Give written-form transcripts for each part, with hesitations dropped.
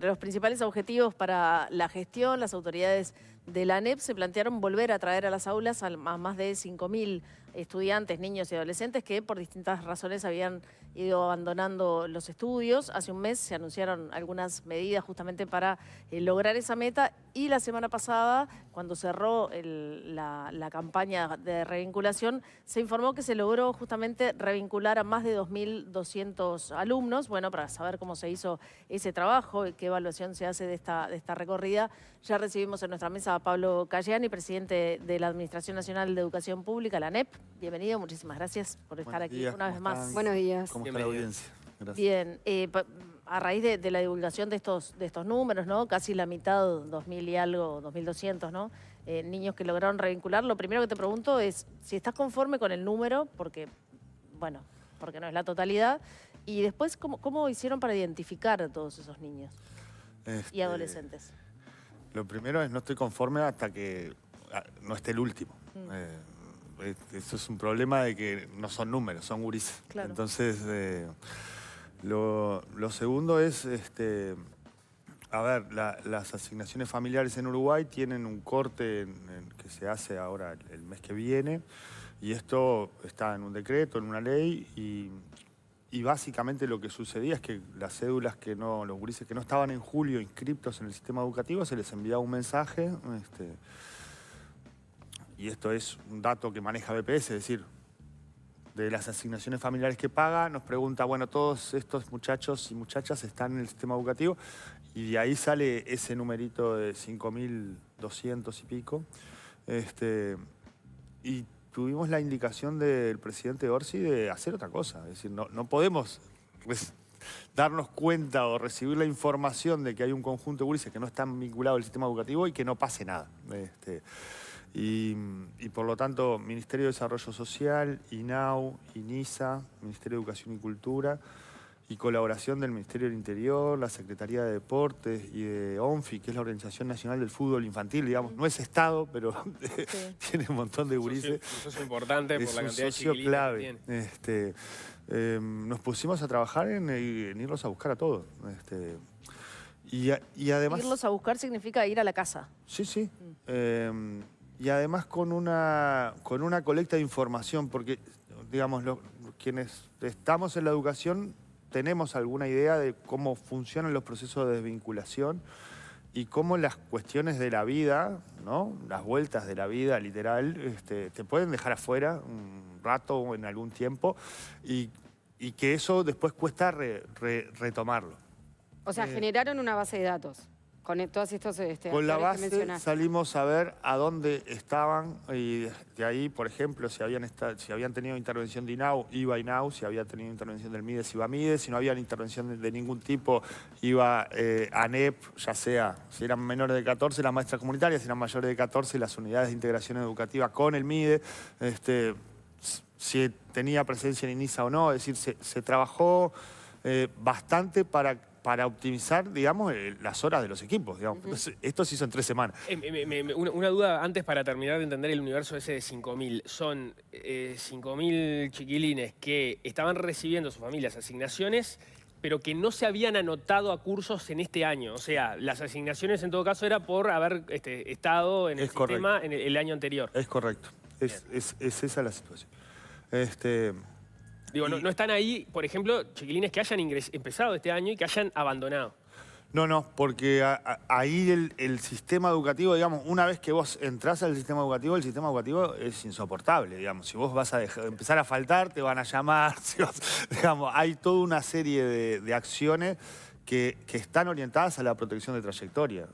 Los principales objetivos para la gestión, las autoridades de la ANEP se plantearon volver a traer a las aulas a más de 5.000 estudiantes, niños y adolescentes que por distintas razones habían ido abandonando los estudios. Hace un mes se anunciaron algunas medidas justamente para lograr esa meta y la semana pasada, cuando cerró la campaña de revinculación, se informó que se logró justamente revincular a más de 2.200 alumnos. Bueno, para saber cómo se hizo ese trabajo y qué evaluación se hace de esta recorrida, ya recibimos en nuestra mesa a Pablo Cayani, presidente de la Administración Nacional de Educación Pública, la ANEP. Bienvenido, muchísimas gracias por estar aquí una vez más. Buenos días. ¿Cómo está la audiencia? Gracias. Bien, a raíz de la divulgación de estos números, ¿no? Casi la mitad, 2.000 y algo, 2.200, ¿no? Niños que lograron revincular. Lo primero que te pregunto es si estás conforme con el número, porque, bueno, porque no es la totalidad. Y después, ¿cómo hicieron para identificar a todos esos niños y adolescentes? Lo primero es no estoy conforme hasta que no esté el último. Eso es un problema de que no son números, son gurises. Claro. Entonces, lo segundo es, a ver, las asignaciones familiares en Uruguay tienen un corte que se hace ahora el mes que viene, y esto está en un decreto, en una ley, y básicamente lo que sucedía es que las cédulas los gurises que no estaban en julio inscriptos en el sistema educativo, se les enviaba un mensaje, y esto es un dato que maneja BPS, es decir, de las asignaciones familiares que paga, nos pregunta, bueno, todos estos muchachos y muchachas están en el sistema educativo, y de ahí sale ese numerito de 5.200 y pico. Y tuvimos la indicación del presidente Orsi de hacer otra cosa. Es decir, no podemos darnos cuenta o recibir la información de que hay un conjunto de gurises que no están vinculados al sistema educativo y que no pase nada. Y por lo tanto, Ministerio de Desarrollo Social, INAU, INISA, Ministerio de Educación y Cultura, y colaboración del Ministerio del Interior, la Secretaría de Deportes y de ONFI, que es la Organización Nacional del Fútbol Infantil, digamos, no es Estado, pero tiene un montón de gurises. Un socio importante por la cantidad de socio chiquilitos clave. que tiene. Nos pusimos a trabajar en irlos a buscar a todos. Y además... Irlos a buscar significa ir a la casa. Sí, sí. Y además con una colecta de información, porque, digamos, quienes estamos en la educación tenemos alguna idea de cómo funcionan los procesos de desvinculación y cómo las cuestiones de la vida, ¿no? Las vueltas de la vida, literal, te pueden dejar afuera un rato o en algún tiempo y que eso después cuesta retomarlo. O sea, generaron una base de datos con todos estos con la actores que base mencionaste. salimos a ver a dónde estaban y de ahí, por ejemplo, si habían tenido intervención de INAU, iba INAU, si había tenido intervención del MIDES, iba MIDES, si no había intervención de ningún tipo, iba ANEP, ya sea, si eran menores de 14, las maestras comunitarias, si eran mayores de 14, las unidades de integración educativa con el MIDE, si tenía presencia en INISA o no, es decir, se trabajó bastante para optimizar, digamos, las horas de los equipos, digamos. Entonces, esto se hizo en 3 semanas. Una duda antes para terminar de entender el universo ese de 5.000. Son 5.000 chiquilines que estaban recibiendo sus familias asignaciones, pero que no se habían anotado a cursos en este año. O sea, las asignaciones en todo caso era por haber estado en el sistema en el año anterior. Es correcto. Es esa la situación. Digo, no están ahí, por ejemplo, chiquilines que hayan empezado este año y que hayan abandonado. No, porque ahí el sistema educativo, digamos, una vez que vos entrás al sistema educativo, el sistema educativo es insoportable, digamos. Si vos vas a empezar a faltar, te van a llamar, digamos, hay toda una serie de acciones que están orientadas a la protección de trayectoria.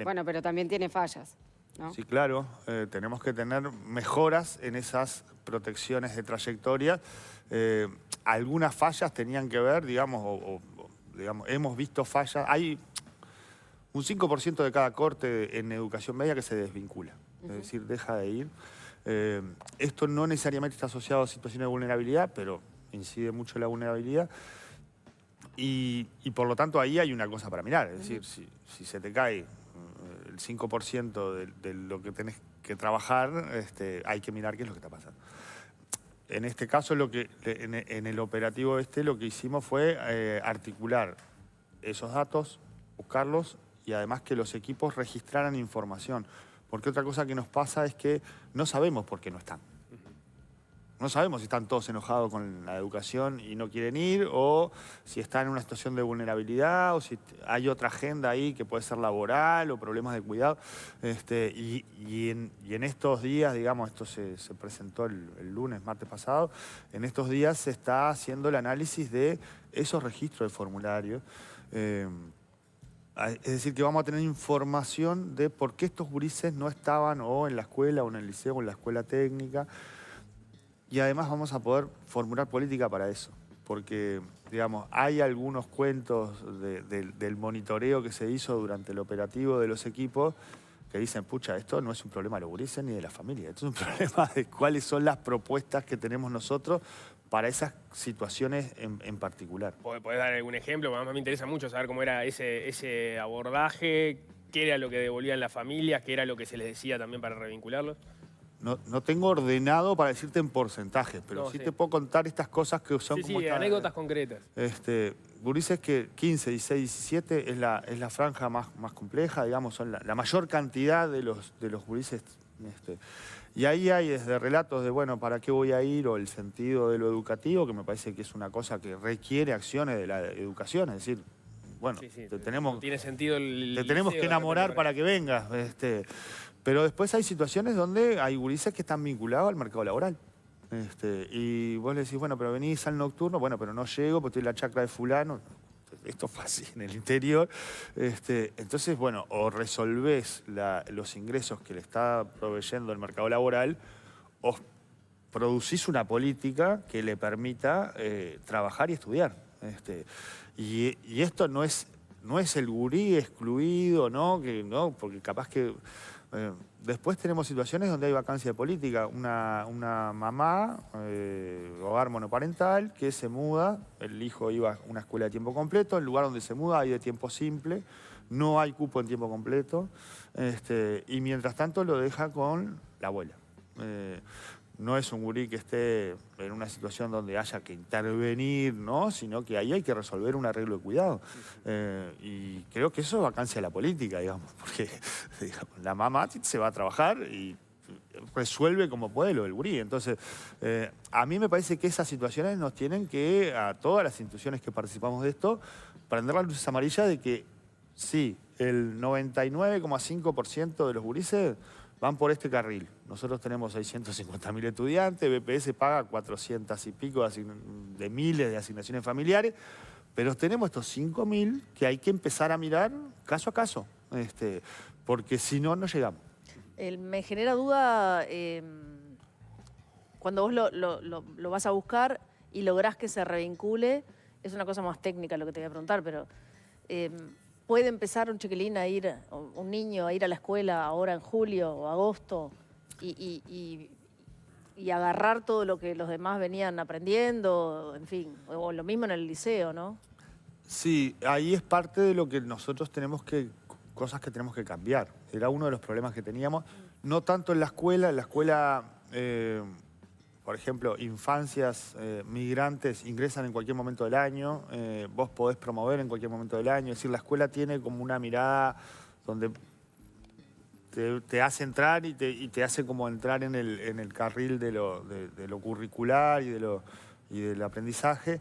Bueno, pero también tiene fallas, ¿no? Sí, claro, tenemos que tener mejoras en esas protecciones de trayectoria. Algunas fallas tenían que ver, digamos, digamos, hemos visto fallas. Hay un 5% de cada corte en educación media que se desvincula, es decir, deja de ir. Esto no necesariamente está asociado a situaciones de vulnerabilidad, pero incide mucho en la vulnerabilidad. Y por lo tanto ahí hay una cosa para mirar, es decir, si se te cae el 5% de lo que tenés que trabajar, hay que mirar qué es lo que está pasando. En este caso, en el operativo lo que hicimos fue articular esos datos, buscarlos y además que los equipos registraran información. Porque otra cosa que nos pasa es que no sabemos por qué no están. No sabemos si están todos enojados con la educación y no quieren ir, o si están en una situación de vulnerabilidad, o si hay otra agenda ahí que puede ser laboral o problemas de cuidado. Y en estos días, digamos, esto se presentó el lunes, martes pasado, en estos días se está haciendo el análisis de esos registros de formularios. Es decir, que vamos a tener información de por qué estos gurises no estaban o en la escuela, o en el liceo, o en la escuela técnica. Y además vamos a poder formular política para eso. Porque, digamos, hay algunos cuentos del monitoreo que se hizo durante el operativo de los equipos que dicen, pucha, esto no es un problema de los gurises ni de la familia. Esto es un problema de cuáles son las propuestas que tenemos nosotros para esas situaciones en particular. ¿Podés dar algún ejemplo? A mí me interesa mucho saber cómo era ese abordaje, qué era lo que devolvían las familias, qué era lo que se les decía también para revincularlos. No tengo ordenado para decirte en porcentajes, pero sí te puedo contar estas cosas que son como... Sí, anécdotas concretas. Gurises que 15, 16, 17 es la franja más compleja, digamos, son la mayor cantidad de los gurises. Y ahí hay desde relatos de, bueno, ¿para qué voy a ir? O el sentido de lo educativo, que me parece que es una cosa que requiere acciones de la educación, es decir, bueno, no tiene sentido te tenemos que enamorar para que vengas. Pero después hay situaciones donde hay gurises que están vinculados al mercado laboral. Y vos le decís, bueno, pero venís al nocturno, bueno, pero no llego porque estoy en la chacra de fulano. Esto fue así en el interior. Entonces, bueno, o resolvés los ingresos que le está proveyendo el mercado laboral, o producís una política que le permita trabajar y estudiar. Y esto no es el gurí excluido, ¿no? Porque capaz que... después tenemos situaciones donde hay vacancia de política. Una mamá, hogar monoparental, que se muda, el hijo iba a una escuela de tiempo completo, el lugar donde se muda hay de tiempo simple, no hay cupo en tiempo completo, y mientras tanto lo deja con la abuela. No es un gurí que esté en una situación donde haya que intervenir, ¿no? Sino que ahí hay que resolver un arreglo de cuidado. Y creo que eso es vacancia de la política, digamos, porque digamos, la mamá se va a trabajar y resuelve como puede lo del gurí. Entonces, a mí me parece que esas situaciones nos tienen que, a todas las instituciones que participamos de esto, prender las luces amarillas de que sí, el 99,5% de los gurises van por este carril. Nosotros tenemos 650.000 estudiantes, BPS paga 400 y pico de miles de asignaciones familiares, pero tenemos estos 5.000 que hay que empezar a mirar caso a caso, porque si no, no llegamos. Me genera duda cuando vos lo vas a buscar y lográs que se revincule, es una cosa más técnica lo que te voy a preguntar, pero... ¿puede empezar un chiquilín a ir, un niño a ir a la escuela ahora en julio o agosto y agarrar todo lo que los demás venían aprendiendo, en fin, o lo mismo en el liceo, ¿no? Sí, ahí es parte de lo que nosotros cosas que tenemos que cambiar. Era uno de los problemas que teníamos, no tanto en la escuela, por ejemplo, infancias migrantes ingresan en cualquier momento del año, vos podés promover en cualquier momento del año, es decir, la escuela tiene como una mirada donde te hace entrar y te hace como entrar en el carril de lo curricular y del aprendizaje.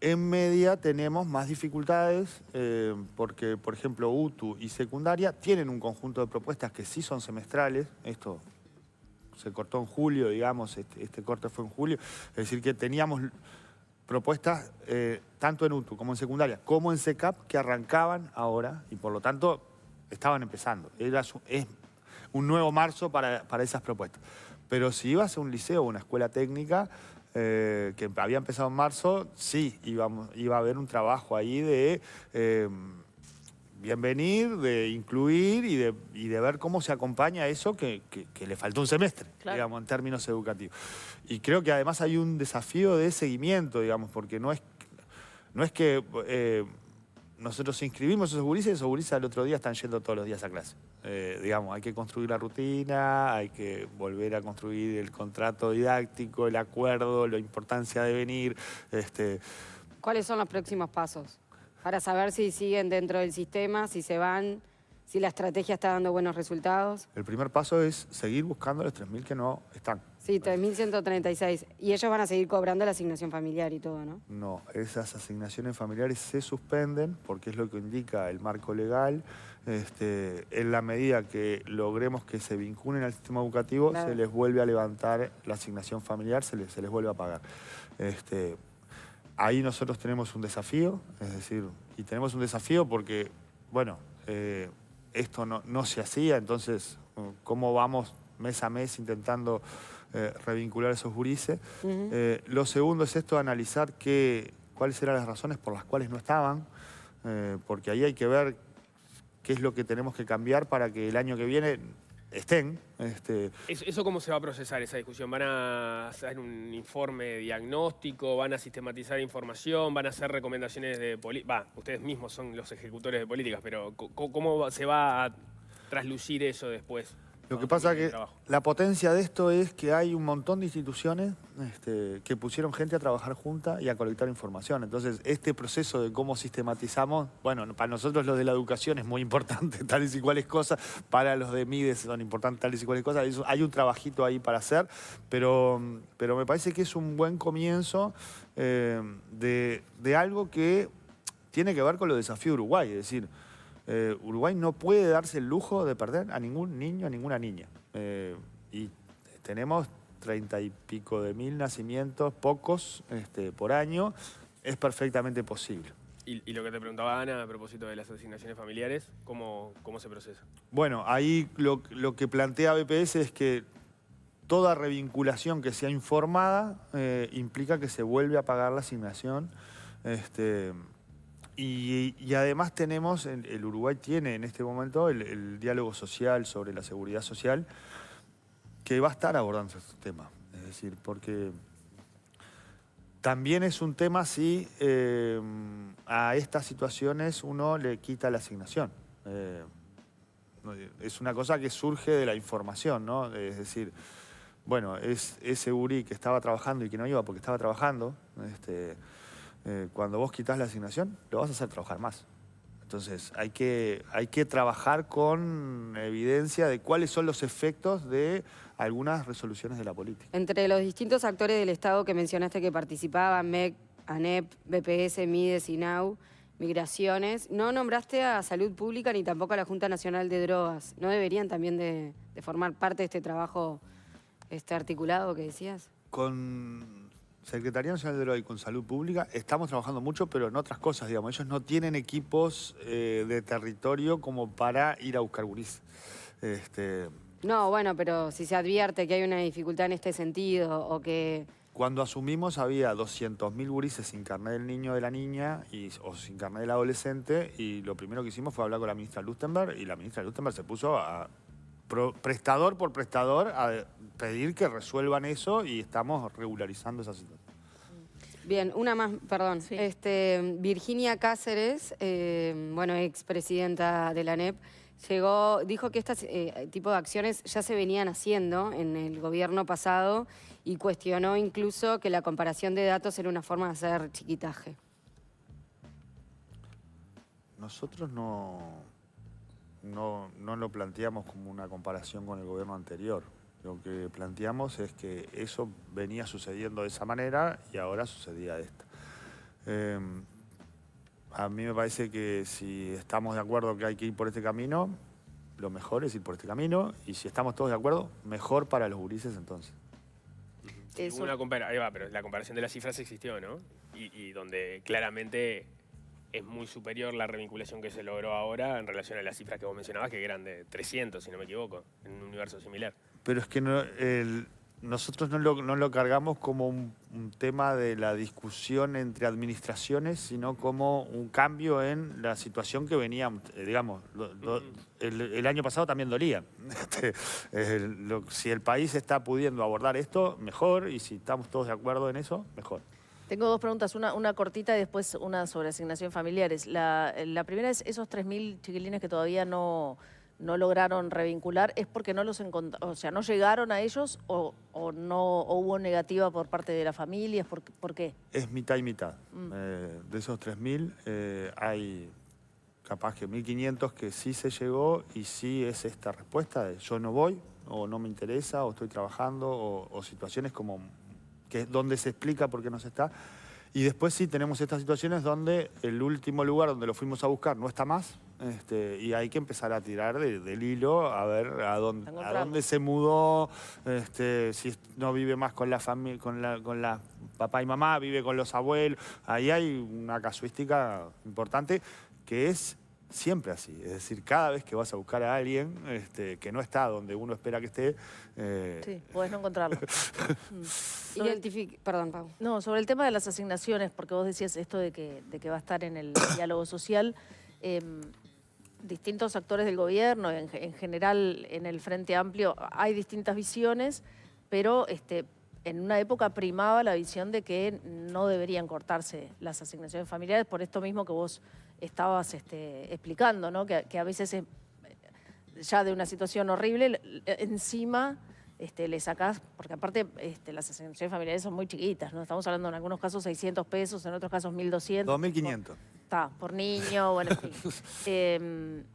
En media tenemos más dificultades porque, por ejemplo, UTU y secundaria tienen un conjunto de propuestas que sí son semestrales, esto se cortó en julio, digamos, este corte fue en julio, es decir, que teníamos propuestas tanto en UTU como en secundaria, como en SECAP, que arrancaban ahora y por lo tanto estaban empezando. Es un nuevo marzo para esas propuestas. Pero si ibas a un liceo o una escuela técnica que había empezado en marzo, sí, iba a haber un trabajo ahí de... bienvenir, de incluir y de ver cómo se acompaña a eso que le faltó un semestre, claro, digamos, en términos educativos. Y creo que además hay un desafío de seguimiento, digamos, porque no es que nosotros inscribimos esos gurises al otro día están yendo todos los días a clase. Digamos, hay que construir la rutina, hay que volver a construir el contrato didáctico, el acuerdo, la importancia de venir. ¿Cuáles son los próximos pasos? para saber si siguen dentro del sistema, si se van, si la estrategia está dando buenos resultados. El primer paso es seguir buscando los 3.000 que no están. Sí, 3.136. Y ellos van a seguir cobrando la asignación familiar y todo, ¿no? No, esas asignaciones familiares se suspenden porque es lo que indica el marco legal. En la medida que logremos que se vinculen al sistema educativo, Claro. se les vuelve a levantar la asignación familiar, se les vuelve a pagar. Ahí nosotros tenemos un desafío, es decir, y tenemos un desafío porque, bueno, esto no se hacía, entonces, ¿cómo vamos mes a mes intentando revincular esos gurises? Lo segundo es esto, analizar cuáles eran las razones por las cuales no estaban, porque ahí hay que ver qué es lo que tenemos que cambiar para que el año que viene estén. ¿Eso cómo se va a procesar, esa discusión? ¿Van a hacer un informe diagnóstico? ¿Van a sistematizar información? ¿Van a hacer recomendaciones de política? Ustedes mismos son los ejecutores de políticas, pero ¿cómo se va a traslucir eso después? Lo que pasa es que la potencia de esto es que hay un montón de instituciones que pusieron gente a trabajar juntas y a colectar información. Entonces, este proceso de cómo sistematizamos, bueno, para nosotros los de la educación es muy importante, tales y cuales cosas, para los de MIDES son importantes tales y cuales cosas. Hay un trabajito ahí para hacer, pero me parece que es un buen comienzo de algo que tiene que ver con los desafíos de Uruguay, es decir, Uruguay no puede darse el lujo de perder a ningún niño, a ninguna niña. Y tenemos 30 y pico de mil nacimientos, pocos por año. Es perfectamente posible. Y lo que te preguntaba Ana a propósito de las asignaciones familiares, ¿cómo se procesa? Bueno, ahí lo que plantea BPS es que toda revinculación que sea informada implica que se vuelve a pagar la asignación. Y además tenemos, el Uruguay tiene en este momento el diálogo social sobre la seguridad social, que va a estar abordando este tema. Es decir, porque también es un tema si a estas situaciones uno le quita la asignación. Es una cosa que surge de la información, ¿no? Es decir, bueno, es ese gurí que estaba trabajando y que no iba porque estaba trabajando, cuando vos quitas la asignación, lo vas a hacer trabajar más. Entonces, hay que trabajar con evidencia de cuáles son los efectos de algunas resoluciones de la política. Entre los distintos actores del Estado que mencionaste que participaban, MEC, ANEP, BPS, MIDES, INAU, Migraciones, no nombraste a Salud Pública ni tampoco a la Junta Nacional de Drogas. ¿No deberían también de formar parte de este trabajo articulado que decías? Con Secretaría Nacional de Drogas y con Salud Pública estamos trabajando mucho, pero en otras cosas, digamos. Ellos no tienen equipos de territorio como para ir a buscar gurís. No, bueno, pero si se advierte que hay una dificultad en este sentido o que... Cuando asumimos había 200.000 gurises sin carnet del niño o de la niña o sin carnet del adolescente, y lo primero que hicimos fue hablar con la ministra Lustenberg, y la ministra Lustenberg se puso a prestador por prestador a pedir que resuelvan eso, y estamos regularizando esa situación. Bien, una más, perdón. Sí. Virginia Cáceres, bueno, expresidenta de la ANEP, dijo que este tipo de acciones ya se venían haciendo en el gobierno pasado y cuestionó incluso que la comparación de datos era una forma de hacer chiquitaje. Nosotros no lo planteamos como una comparación con el gobierno anterior. Lo que planteamos es que eso venía sucediendo de esa manera y ahora sucedía de esta. A mí me parece que si estamos de acuerdo que hay que ir por este camino, lo mejor es ir por este camino, y si estamos todos de acuerdo, mejor para los gurises entonces. Ahí va, pero la comparación de las cifras existió, ¿no? Y donde claramente es muy superior la revinculación que se logró ahora en relación a las cifras que vos mencionabas, que eran de 300, si no me equivoco, en un universo similar. Pero es que nosotros no lo cargamos como un tema de la discusión entre administraciones, sino como un cambio en la situación que venía, digamos, el año pasado también dolía. Si el país está pudiendo abordar esto, mejor, y si estamos todos de acuerdo en eso, mejor. Tengo dos preguntas, una cortita y después una sobre asignación familiares. La primera es esos 3.000 chiquilines que todavía no no lograron revincular, ¿es porque no los encontraron, o sea, no llegaron a ellos o no o hubo negativa por parte de la familia? ¿Por qué? Es mitad y mitad. De esos 3.000 hay capaz que 1.500 que sí se llegó y sí es esta respuesta de yo no voy o no me interesa o estoy trabajando o situaciones como que es donde se explica por qué no se está. Y después sí tenemos estas situaciones donde el último lugar donde lo fuimos a buscar no está más, y hay que empezar a tirar del hilo a ver a dónde se mudó, si no vive más con la familia, con la papá y mamá, vive con los abuelos. Ahí hay una casuística importante que es siempre así. Es decir, cada vez que vas a buscar a alguien que no está donde uno espera que esté... Sí, podés no encontrarlo. Perdón, Pau. No, sobre el tema de las asignaciones, porque vos decías esto de que va a estar en el diálogo social, distintos actores del gobierno, en general en el Frente Amplio, hay distintas visiones, pero en una época primaba la visión de que no deberían cortarse las asignaciones familiares, por esto mismo que vos estabas explicando, ¿no? Que a veces ya de una situación horrible, encima le sacás, porque aparte las asignaciones familiares son muy chiquitas, ¿no? Estamos hablando en algunos casos 600 pesos, en otros casos 1.200. 2.500. Está, por niño, bueno, en fin.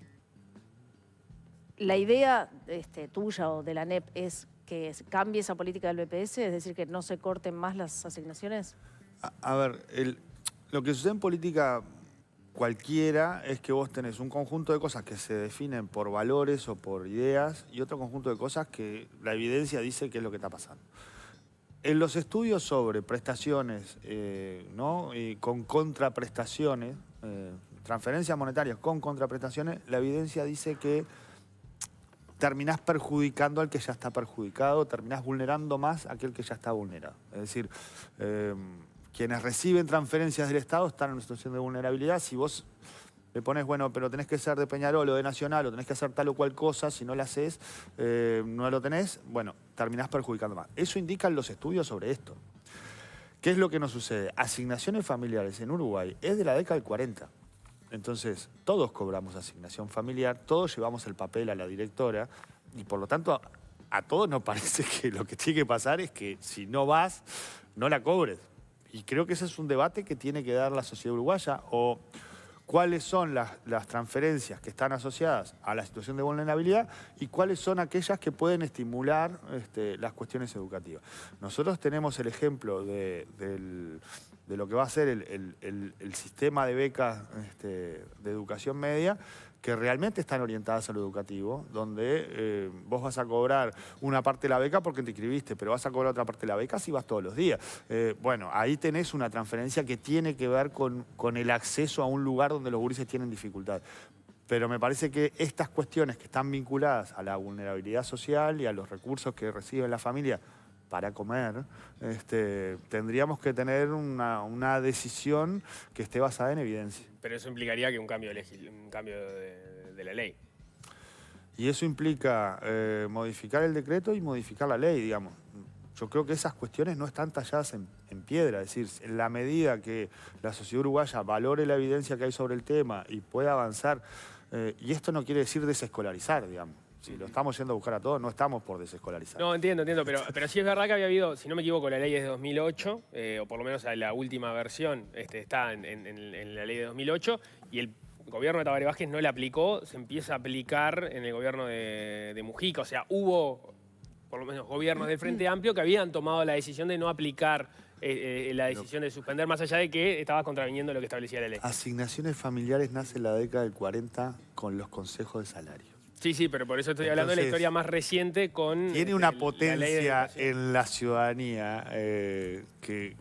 La idea tuya o de la ANEP es que cambie esa política del BPS, es decir, que no se corten más las asignaciones. A ver, lo que sucede en política cualquiera es que vos tenés un conjunto de cosas que se definen por valores o por ideas y otro conjunto de cosas que la evidencia dice que es lo que está pasando. En los estudios sobre prestaciones, ¿no? Y con contraprestaciones, transferencias monetarias con contraprestaciones, la evidencia dice que terminás perjudicando al que ya está perjudicado, terminás vulnerando más a aquel que ya está vulnerado. Es decir, quienes reciben transferencias del Estado están en una situación de vulnerabilidad. Si vos le pones, bueno, pero tenés que ser de Peñarol o de Nacional o tenés que hacer tal o cual cosa, si no la haces, no lo tenés, bueno, terminás perjudicando más. Eso indican los estudios sobre esto. ¿Qué es lo que nos sucede? Asignaciones familiares en Uruguay es de la década del 40. Entonces, todos cobramos asignación familiar, todos llevamos el papel a la directora y por lo tanto a todos nos parece que lo que tiene que pasar es que si no vas, no la cobres. Y creo que ese es un debate que tiene que dar la sociedad uruguaya o cuáles son las transferencias que están asociadas a la situación de vulnerabilidad y cuáles son aquellas que pueden estimular las cuestiones educativas. Nosotros tenemos el ejemplo de lo que va a ser el sistema de becas de educación media, que realmente están orientadas a lo educativo, donde vos vas a cobrar una parte de la beca porque te inscribiste, pero vas a cobrar otra parte de la beca si vas todos los días. Bueno, ahí tenés una transferencia que tiene que ver con el acceso a un lugar donde los gurises tienen dificultad. Pero me parece que estas cuestiones que están vinculadas a la vulnerabilidad social y a los recursos que recibe la familia para comer, tendríamos que tener una decisión que esté basada en evidencia. Pero eso implicaría que un cambio de la ley. Y eso implica modificar el decreto y modificar la ley, digamos. Yo creo que esas cuestiones no están talladas en piedra. Es decir, en la medida que la sociedad uruguaya valore la evidencia que hay sobre el tema y pueda avanzar, y esto no quiere decir desescolarizar, digamos. Si lo estamos yendo a buscar a todos, no estamos por desescolarizar. No, entiendo, pero sí es verdad que había habido, si no me equivoco, la ley es de 2008, o por lo menos la última versión está en la ley de 2008, y el gobierno de Tabaré Vázquez no la aplicó, se empieza a aplicar en el gobierno de Mujica. O sea, hubo, por lo menos, gobiernos del Frente Amplio que habían tomado la decisión de no aplicar la decisión de suspender, más allá de que estaba contraviniendo lo que establecía la ley. Asignaciones familiares nace en la década del 40 con los consejos de salario. Sí, pero por eso estoy hablando de la historia más reciente con... Tiene una potencia en la ciudadanía que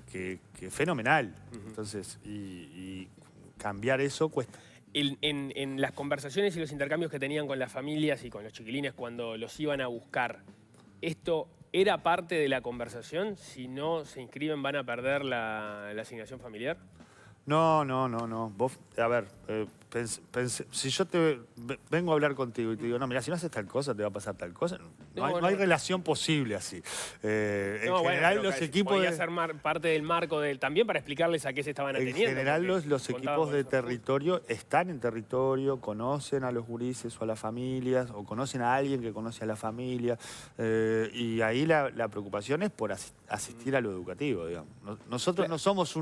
es fenomenal. Entonces, y cambiar eso cuesta. En las conversaciones y los intercambios que tenían con las familias y con los chiquilines cuando los iban a buscar, ¿esto era parte de la conversación? Si no se inscriben, ¿van a perder la asignación familiar? No. Vos, a ver, si yo vengo a hablar contigo y te digo, no, mira, si no haces tal cosa, te va a pasar tal cosa. No hay relación posible así. En general, los equipos... Podía ser parte del marco también para explicarles a qué se estaban atendiendo. En general, los equipos de territorio están en territorio, conocen a los gurises o a las familias, o conocen a alguien que conoce a la familia, y ahí la preocupación es por asistir a lo educativo, digamos. Nosotros no somos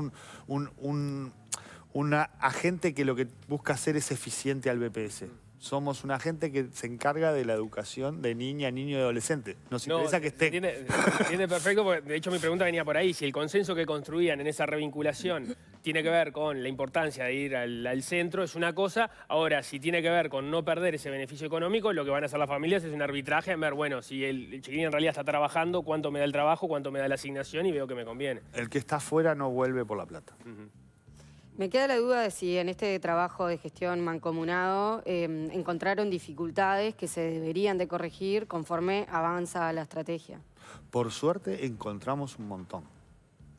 una agente que lo que busca hacer es eficiente al BPS. Somos un agente que se encarga de la educación de niña, niño y adolescente. Nos interesa que esté. Entiende perfecto, porque de hecho mi pregunta venía por ahí. Si el consenso que construían en esa revinculación tiene que ver con la importancia de ir al centro, es una cosa. Ahora, si tiene que ver con no perder ese beneficio económico, lo que van a hacer las familias es un arbitraje en ver, bueno, si el chiquilín en realidad está trabajando, cuánto me da el trabajo, cuánto me da la asignación y veo que me conviene. El que está afuera no vuelve por la plata. Me queda la duda de si en este trabajo de gestión mancomunado encontraron dificultades que se deberían de corregir conforme avanza la estrategia. Por suerte encontramos un montón.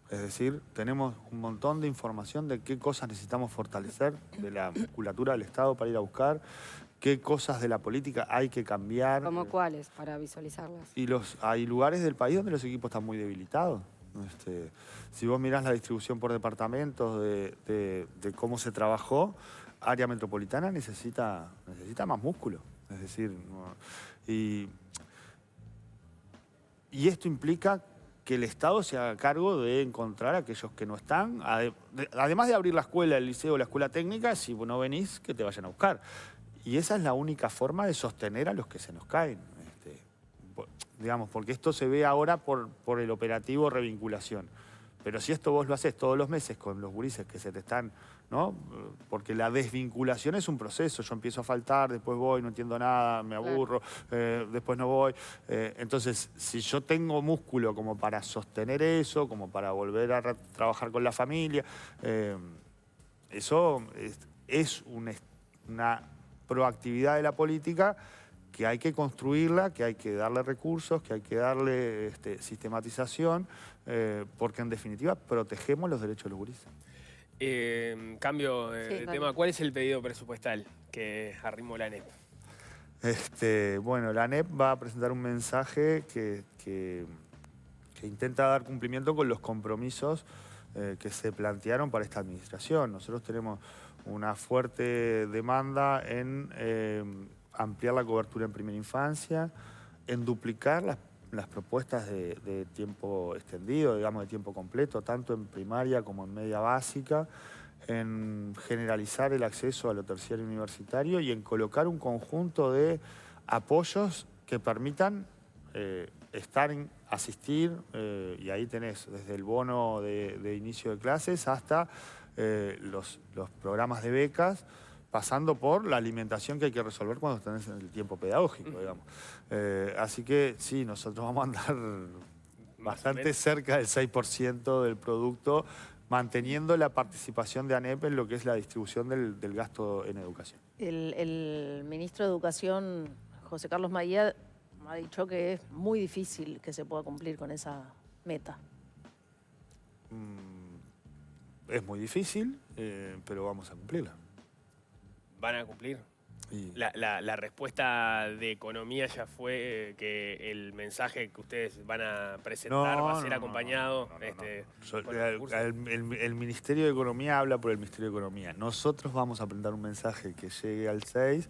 Es decir, tenemos un montón de información de qué cosas necesitamos fortalecer de la musculatura del Estado para ir a buscar, qué cosas de la política hay que cambiar. ¿Cómo cuáles para visualizarlas? Y hay lugares del país donde los equipos están muy debilitados. Si vos mirás la distribución por departamentos de cómo se trabajó, área metropolitana necesita más músculo. Es decir, y esto implica que el Estado se haga cargo de encontrar a aquellos que no están, además de abrir la escuela, el liceo, la escuela técnica, si no venís, que te vayan a buscar. Y esa es la única forma de sostener a los que se nos caen. Digamos, porque esto se ve ahora por el operativo revinculación. Pero si esto vos lo haces todos los meses con los gurises que se te están, ¿no? Porque la desvinculación es un proceso. Yo empiezo a faltar, después voy, no entiendo nada, me aburro, después no voy. Entonces, si yo tengo músculo como para sostener eso, como para volver a trabajar con la familia, eso es una proactividad de la política que hay que construirla, que hay que darle recursos, que hay que darle sistematización, porque en definitiva protegemos los derechos de los gurises. Cambio de tema, ¿cuál es el pedido presupuestal que arrimó la ANEP? Bueno, la ANEP va a presentar un mensaje que intenta dar cumplimiento con los compromisos que se plantearon para esta administración. Nosotros tenemos una fuerte demanda en ampliar la cobertura en primera infancia, en duplicar las propuestas de tiempo extendido, digamos de tiempo completo, tanto en primaria como en media básica, en generalizar el acceso a lo terciario universitario y en colocar un conjunto de apoyos que permitan asistir, y ahí tenés desde el bono de inicio de clases hasta los programas de becas, pasando por la alimentación que hay que resolver cuando tenés el tiempo pedagógico, digamos. Así que sí, nosotros vamos a andar bastante cerca del 6% del producto, manteniendo la participación de ANEP en lo que es la distribución del gasto en educación. El ministro de Educación, José Carlos Maía, ha dicho que es muy difícil que se pueda cumplir con esa meta. Es muy difícil, pero vamos a cumplirla. ¿Van a cumplir? La respuesta de Economía ya fue que el mensaje que ustedes van a presentar va a ser acompañado. El Ministerio de Economía habla por el Ministerio de Economía. Nosotros vamos a presentar un mensaje que llegue al 6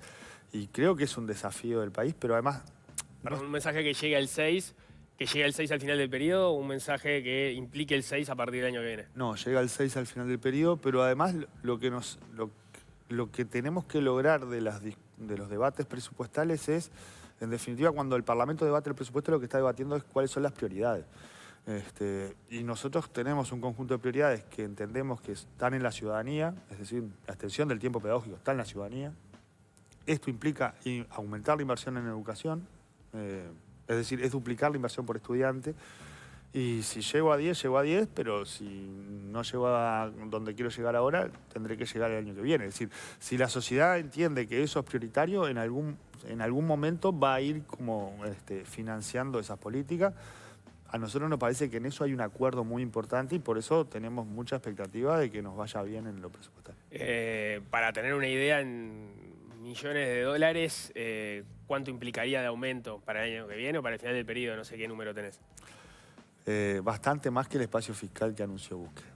y creo que es un desafío del país, pero además... Perdón, un mensaje que llegue al 6, que llegue al 6 al final del periodo, un mensaje que implique el 6 a partir del año que viene. No, llega al 6 al final del periodo, pero además lo que tenemos que lograr de los debates presupuestales es, en definitiva, cuando el Parlamento debate el presupuesto, lo que está debatiendo es cuáles son las prioridades. Y nosotros tenemos un conjunto de prioridades que entendemos que están en la ciudadanía, es decir, la extensión del tiempo pedagógico está en la ciudadanía. Esto implica aumentar la inversión en educación, es decir, es duplicar la inversión por estudiante. Y si llego a 10, llego a 10, pero si no llego a donde quiero llegar ahora, tendré que llegar el año que viene. Es decir, si la sociedad entiende que eso es prioritario, en algún momento va a ir como financiando esas políticas. A nosotros nos parece que en eso hay un acuerdo muy importante y por eso tenemos mucha expectativa de que nos vaya bien en lo presupuestario. Para tener una idea en millones de dólares, ¿cuánto implicaría de aumento para el año que viene o para el final del periodo? No sé qué número tenés. Bastante más que el espacio fiscal que anunció Búsqueda.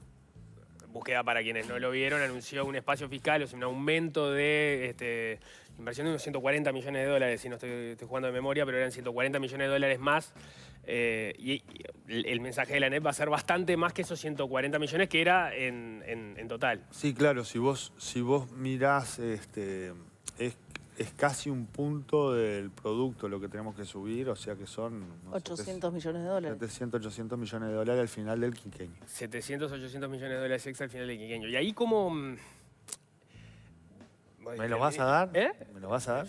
Búsqueda, para quienes no lo vieron, anunció un espacio fiscal, o sea, un aumento de inversión de unos 140 millones de dólares, si no estoy jugando de memoria, pero eran 140 millones de dólares más. Y el mensaje de la ANEP va a ser bastante más que esos 140 millones que era en total. Sí, claro, si vos mirás, es casi un punto del producto lo que tenemos que subir, o sea que son... no sé, 800 millones de dólares. 700, 800 millones de dólares al final del quinquenio. 700, 800 millones de dólares extra al final del quinquenio. Y ahí como... ¿Me lo vas a dar? ¿Eh? ¿Me lo vas a dar?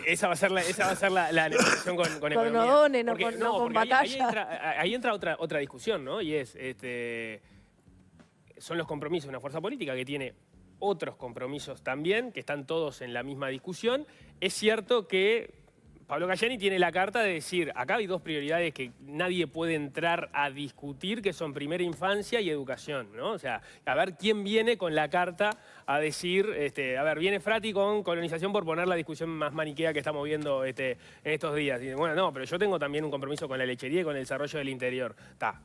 Esa va a ser la negociación con economía. Con O'Donnell, no Porque- con porque Batalla. ahí entra otra discusión, ¿no? Y es, son los compromisos de una fuerza política que tiene otros compromisos también, que están todos en la misma discusión. Es cierto que Pablo Cayeni tiene la carta de decir, acá hay dos prioridades que nadie puede entrar a discutir, que son primera infancia y educación, ¿no? O sea, a ver quién viene con la carta a decir, a ver, viene Frati con colonización por poner la discusión más maniquea que estamos viendo en estos días. Y bueno, no, pero yo tengo también un compromiso con la lechería y con el desarrollo del interior.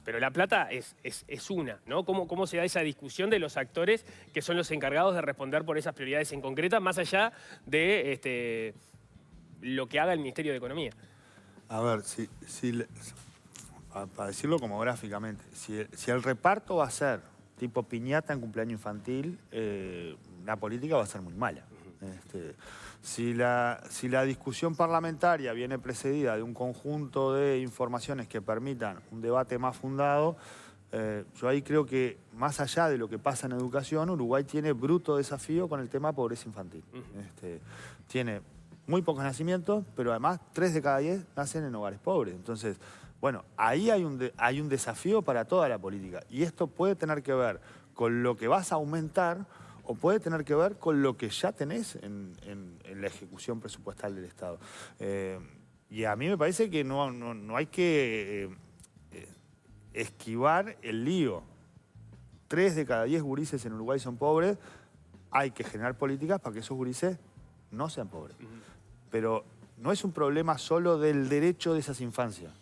Pero la plata es una, ¿no? ¿Cómo se da esa discusión de los actores que son los encargados de responder por esas prioridades en concreta, más allá de lo que haga el Ministerio de Economía? A ver, para decirlo como gráficamente, si el reparto va a ser tipo piñata en cumpleaños infantil, la política va a ser muy mala. Si la discusión parlamentaria viene precedida de un conjunto de informaciones que permitan un debate más fundado, yo ahí creo que, más allá de lo que pasa en educación, Uruguay tiene bruto desafío con el tema pobreza infantil. Tiene muy pocos nacimientos, pero además 3 de cada 10 nacen en hogares pobres. Entonces, bueno, ahí hay un desafío para toda la política. Y esto puede tener que ver con lo que vas a aumentar o puede tener que ver con lo que ya tenés en la ejecución presupuestal del Estado. Y a mí me parece que no hay que esquivar el lío. 3 de cada 10 gurises en Uruguay son pobres. Hay que generar políticas para que esos gurises no sean pobres. Pero no es un problema solo del derecho de esas infancias.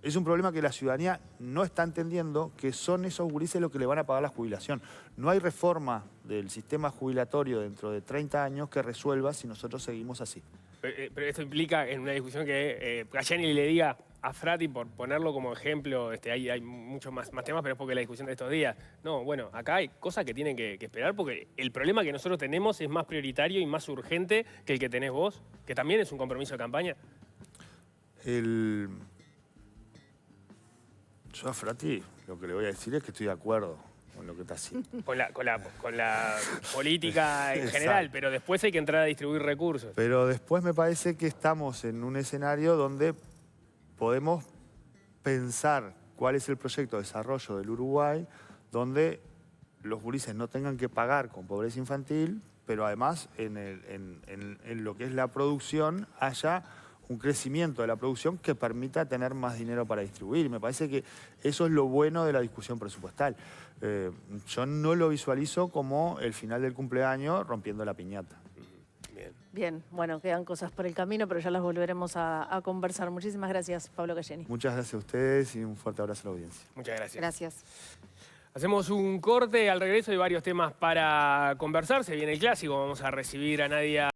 Es un problema que la ciudadanía no está entendiendo, que son esos gurises los que le van a pagar la jubilación. No hay reforma del sistema jubilatorio dentro de 30 años que resuelva si nosotros seguimos así. Pero esto implica en una discusión que Cayeni le diga a Frati, por ponerlo como ejemplo, hay muchos más temas, pero es porque la discusión de estos días. No, bueno, acá hay cosas que tienen que esperar porque el problema que nosotros tenemos es más prioritario y más urgente que el que tenés vos, que también es un compromiso de campaña. Yo a Frati lo que le voy a decir es que estoy de acuerdo con lo que está haciendo. Con la política en general, pero después hay que entrar a distribuir recursos. Pero después me parece que estamos en un escenario donde podemos pensar cuál es el proyecto de desarrollo del Uruguay, donde los gurises no tengan que pagar con pobreza infantil, pero además en lo que es la producción haya un crecimiento de la producción que permita tener más dinero para distribuir. Me parece que eso es lo bueno de la discusión presupuestal. Yo no lo visualizo como el final del cumpleaños rompiendo la piñata. Bien, bueno, quedan cosas por el camino, pero ya las volveremos a conversar. Muchísimas gracias, Pablo Cayeni. Muchas gracias a ustedes y un fuerte abrazo a la audiencia. Muchas gracias. Gracias. Hacemos un corte, al regreso hay varios temas para conversar. Se viene el clásico, vamos a recibir a Nadia